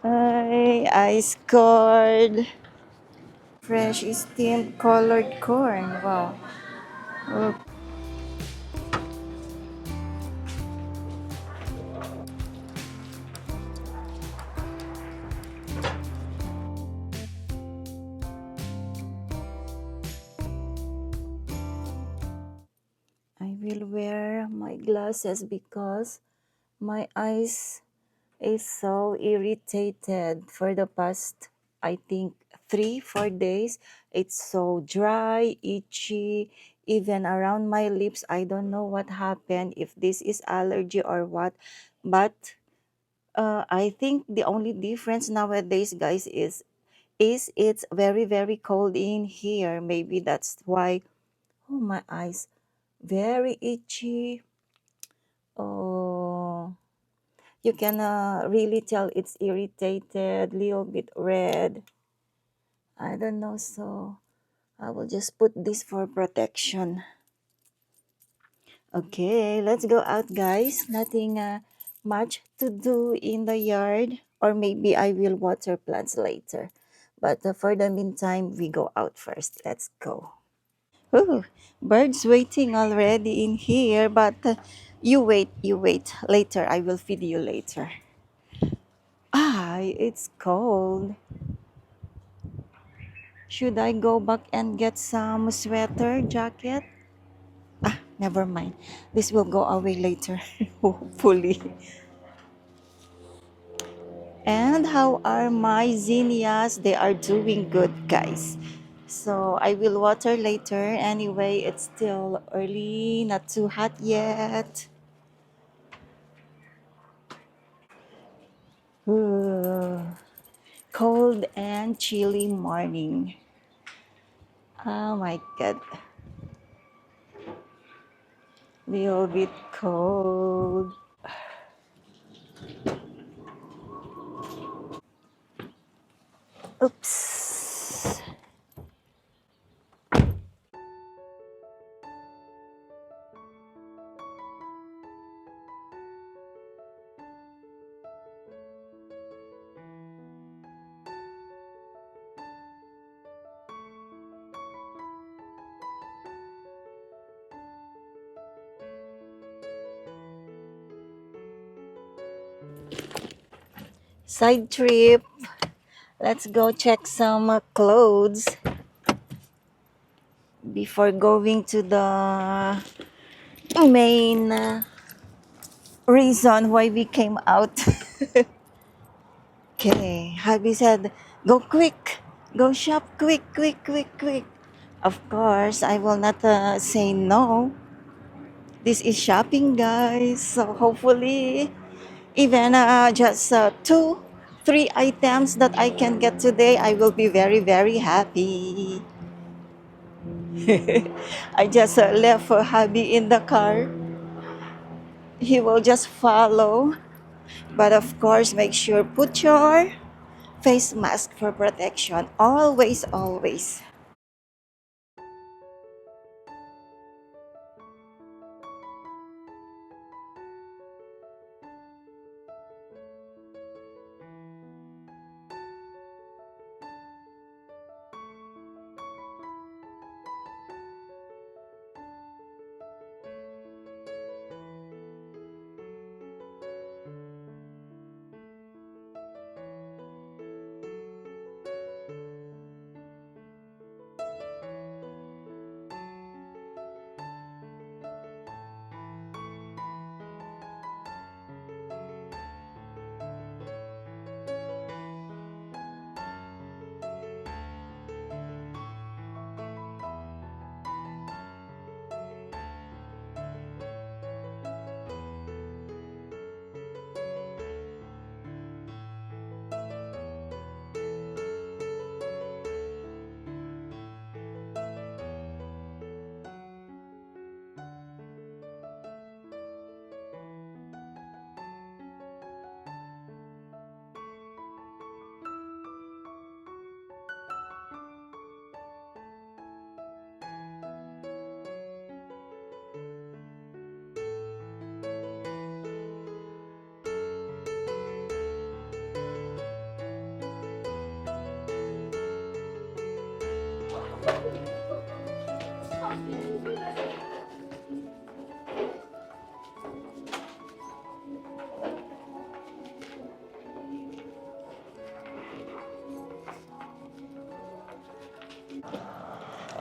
I scored fresh steamed colored corn. Wow. Oh, I will wear my glasses because my eyes is so irritated for the past, I think, 3 4 days. It's so dry, itchy, even around my lips. I don't know what happened, if this is allergy or what. But I think the only difference nowadays, guys, is it's very very cold in here. Maybe that's why. Oh, my eyes very itchy. Oh, you can really tell it's irritated, little bit red. I don't know, so I will just put this for protection. Okay, let's go out, guys. Nothing much to do in the yard, or maybe I will water plants later. But for the meantime, we go out first. Let's go. Ooh, birds waiting already in here, but you wait, you wait. Later, I will feed you later. Ah, it's cold. Should I go back and get some sweater, jacket? Ah, never mind. This will go away later, hopefully. And how are my zinnias? They are doing good, guys. So I will water later. Anyway, it's still early, not too hot yet. Ooh, cold and chilly morning. Oh my god, little bit cold. Oops. Side trip. Let's go check some clothes before going to the main reason why we came out. Okay, hubby said, go quick, go shop quick, quick, quick, quick. Of course, I will not say no. This is shopping, guys. So hopefully, even just 2 3 items that I can get today, I will be very, very happy. I just left hubby in the car. He will just follow. But of course, make sure put your face mask for protection. Always, always.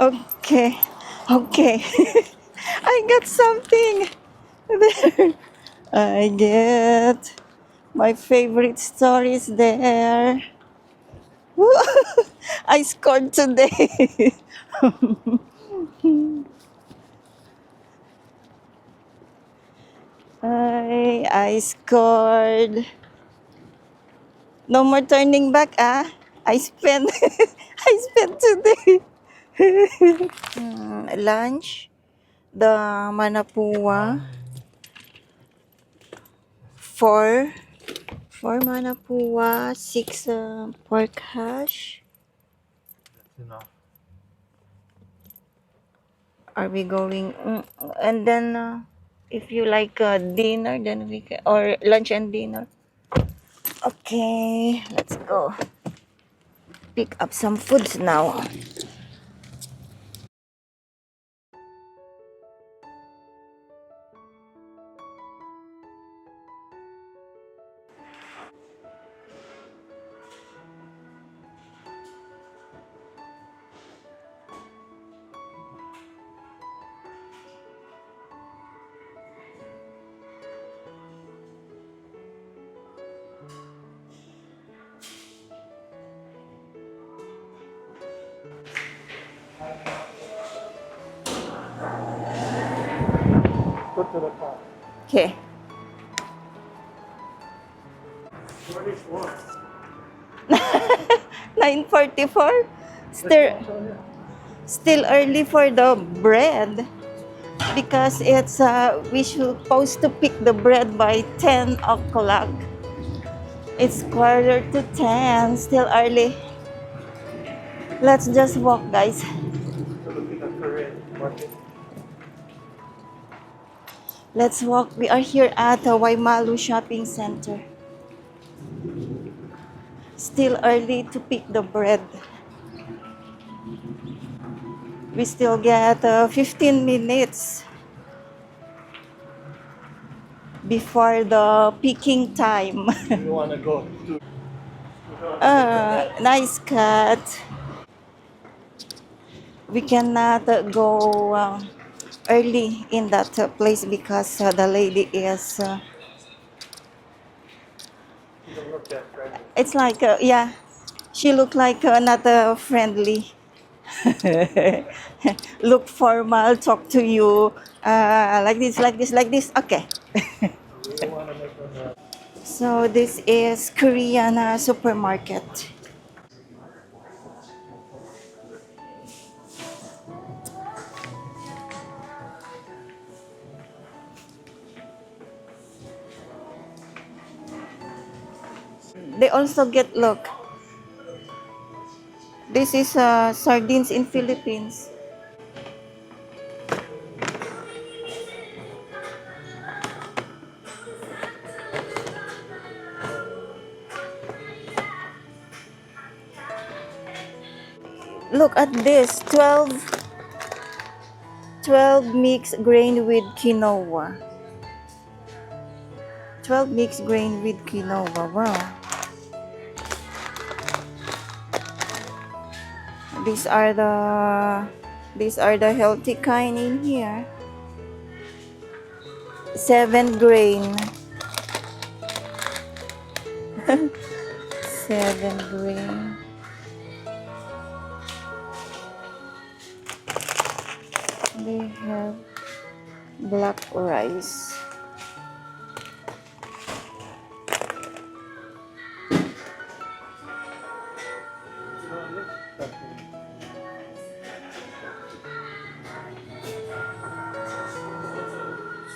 Okay. Okay. I got something there. I get my favorite stories there. I scored today. I scored. No more turning back, ah. I spent I spent today. Lunch, the manapua, four, four manapua, six pork hash. Are we going? And then, if you like dinner, then we can, or lunch and dinner. Okay, let's go pick up some foods now. Go to the car. Okay. 44. 9:44. Still, still early for the bread because it's we supposed to pick the bread by 10 o'clock. It's quarter to 10. Still early. Let's just walk, guys. We're looking at Korean market. Let's walk. We are here at the Waimalu Shopping Center. Still early to pick the bread. We still get 15 minutes before the picking time. We want to go to. Nice cut. We cannot go early in that place because the lady is. You don't look that friendly. It's like yeah, she looked like not friendly. Look formal, talk to you like this, like this, like this. Okay. We don't want to make them. So this is Korean supermarket. They also get, look, this is sardines in Philippines. Look at this, 12 mixed grain with quinoa. 12 mixed grain with quinoa. Wow. These are the healthy kind in here. 7 grain. 7 grain. They have black rice.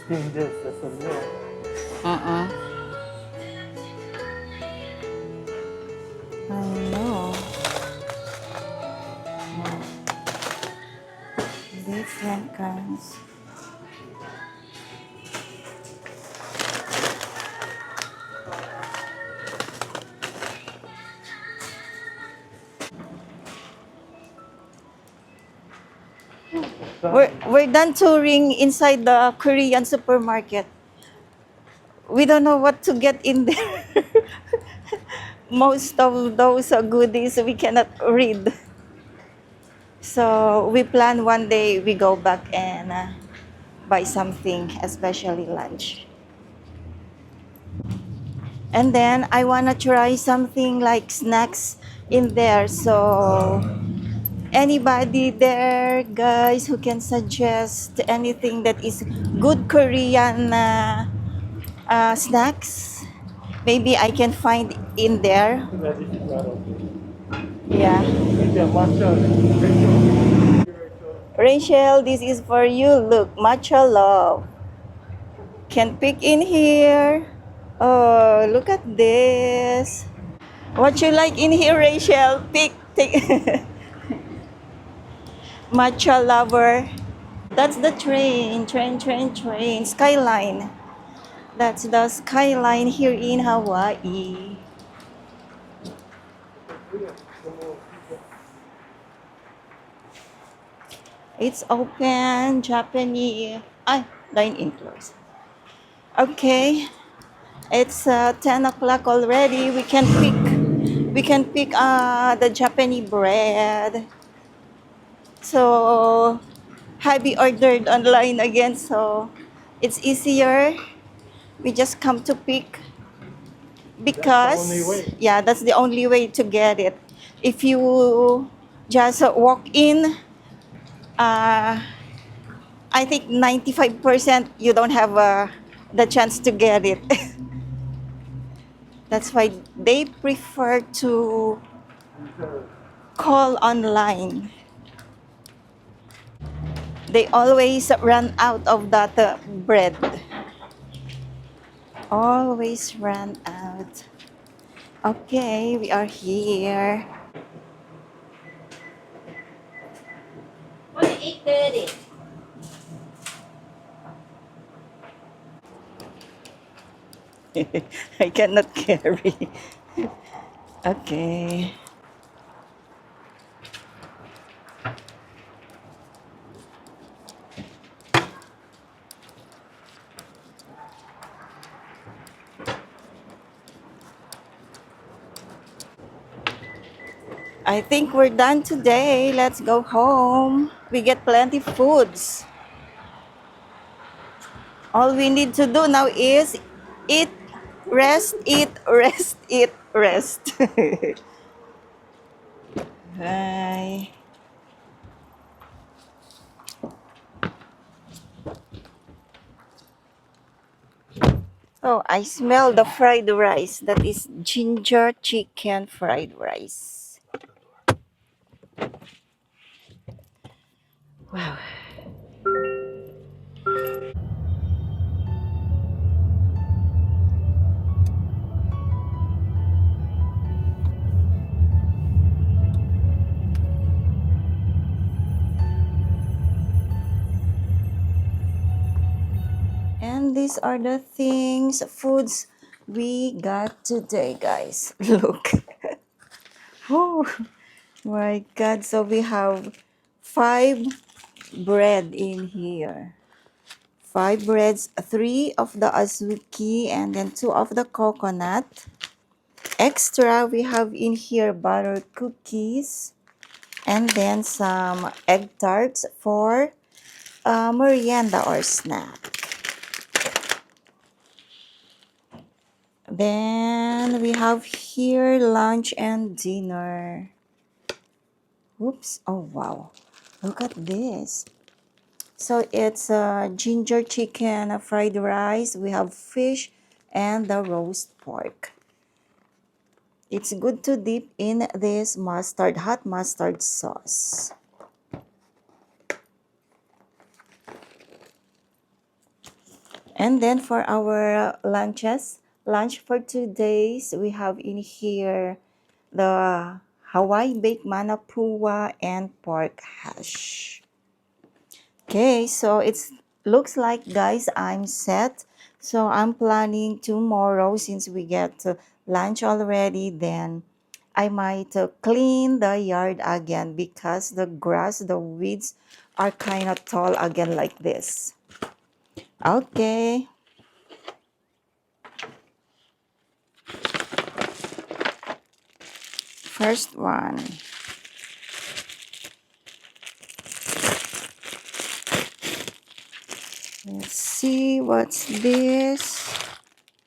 Steam this. That's a meal. I know. Different kinds. We're done touring inside the Korean supermarket. We don't know what to get in there. Most of those goodies we cannot read. So we plan one day we go back and buy something, especially lunch. And then I want to try something like snacks in there. So anybody there, guys, who can suggest anything that is good Korean snacks? Maybe I can find in there. Yeah, this is not okay. Yeah. Maybe a matcha. Rachel. Rachel, this is for you. Look, matcha love. Can pick in here. Oh, look at this. What you like in here, Rachel? Pick, take. Matcha lover. That's the train. Skyline. That's the skyline here in Hawaii. It's open, Japanese. Dine-in closed. Okay, it's 10 o'clock already. We can pick the Japanese bread. So, Habi ordered online again, so it's easier. We just come to pick That's the only because, way. yeah, that's the only way to get it. If you just walk in, uh, I think 95% you don't have the chance to get it. That's why they prefer to call online. They always run out of that bread. Always run out. Okay, we are here. Only 8:30. I cannot carry. Okay. I think we're done today. Let's go home. We get plenty foods. All we need to do now is eat, rest, eat, rest, eat, rest. Bye. Oh, I smell the fried rice. That is ginger chicken fried rice. Wow. And these are the things, foods we got today, guys. Look. Oh my God. So we have 5 bread in here. 5 breads, 3 of the azuki, and then 2 of the coconut. Extra, we have in here butter cookies, and then some egg tarts for merienda or snack. Then we have here lunch and dinner. Oops, oh wow, look at this. So it's ginger chicken, fried rice, we have fish, and the roast pork. It's good to dip in this hot mustard sauce. And then for our lunch for 2 days, we have in here the Hawaii baked manapua and pork hash. Okay, so it's looks like, guys, I'm set. So I'm planning tomorrow, since we get lunch already, then I might clean the yard again because the grass, the weeds are kind of tall again like this. Okay. First one. Let's see what's this.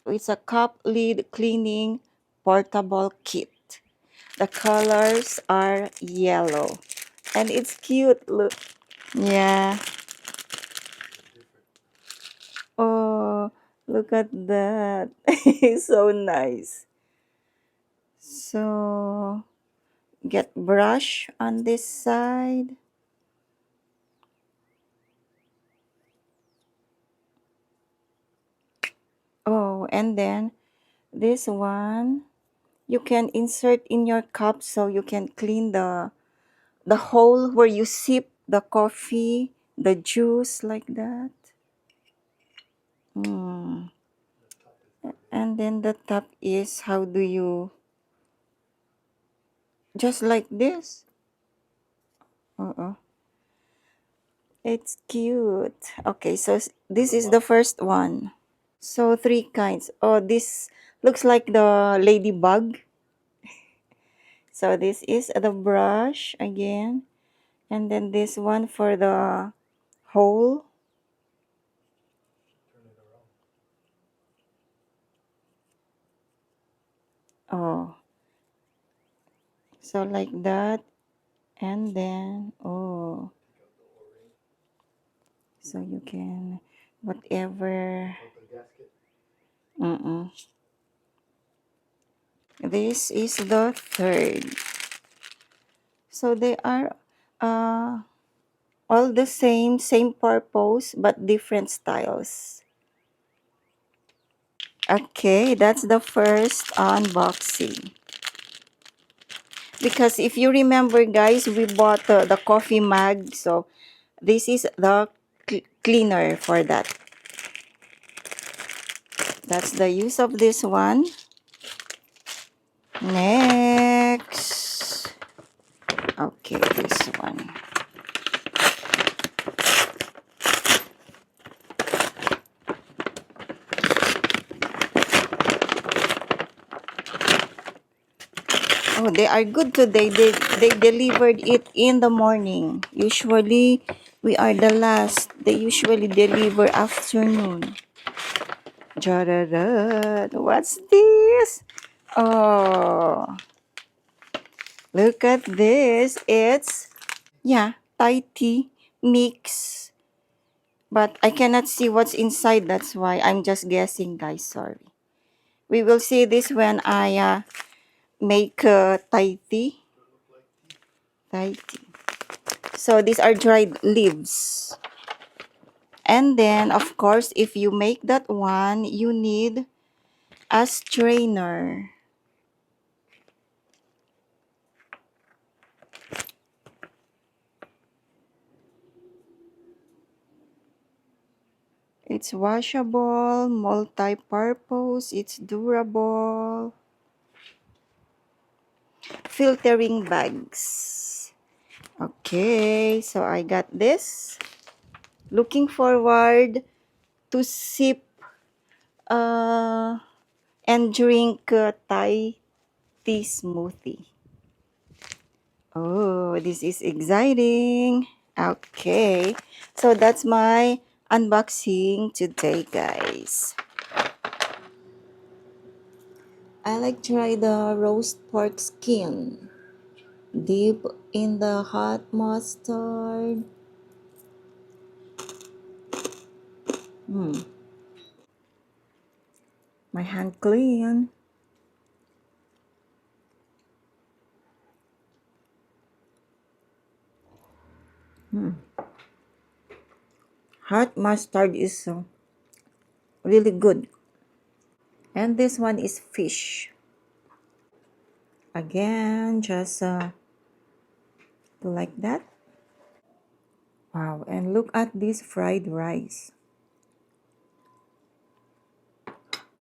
It's a cup lid cleaning portable kit. The colors are yellow. And it's cute, look. Yeah. Oh, look at that. It's so nice. So, get brush on this side. Oh, and then this one, you can insert in your cup so you can clean the hole where you sip the coffee, the juice like that. Mm. And then the top is how do you just like this? Uh-uh. It's cute. Okay, so this is the first one. So three kinds. Oh, this looks like the ladybug. So this is the brush again. And then this one for the hole. Oh, so like that. And then, oh, so you can, whatever. Mm-mm. This is the third. So they are uh, all the same purpose, but different styles. Okay, that's the first unboxing. Because if you remember, guys, we bought the coffee mug. So this is the cleaner for that. That's the use of this one. Next. Okay, this one. Oh, they are good today. They delivered it in the morning. Usually, we are the last. They usually deliver afternoon. Jararad. What's this? Oh, look at this. It's, yeah, Thai tea mix. But I cannot see what's inside. That's why I'm just guessing, guys. Sorry. We will see this when I make Thai tea. Thai tea. So these are dried leaves. And then, of course, if you make that one, you need a strainer. It's washable, multi-purpose, it's durable. Filtering bags. Okay, so I got this. Looking forward to sip uh, and drink Thai tea smoothie. Oh, this is exciting. Okay, so that's my unboxing today, guys. I like try the roast pork skin. Dip in the hot mustard. My hand clean. Hot mustard is really good. And this one is fish. Again, just like that. Wow, and look at this fried rice.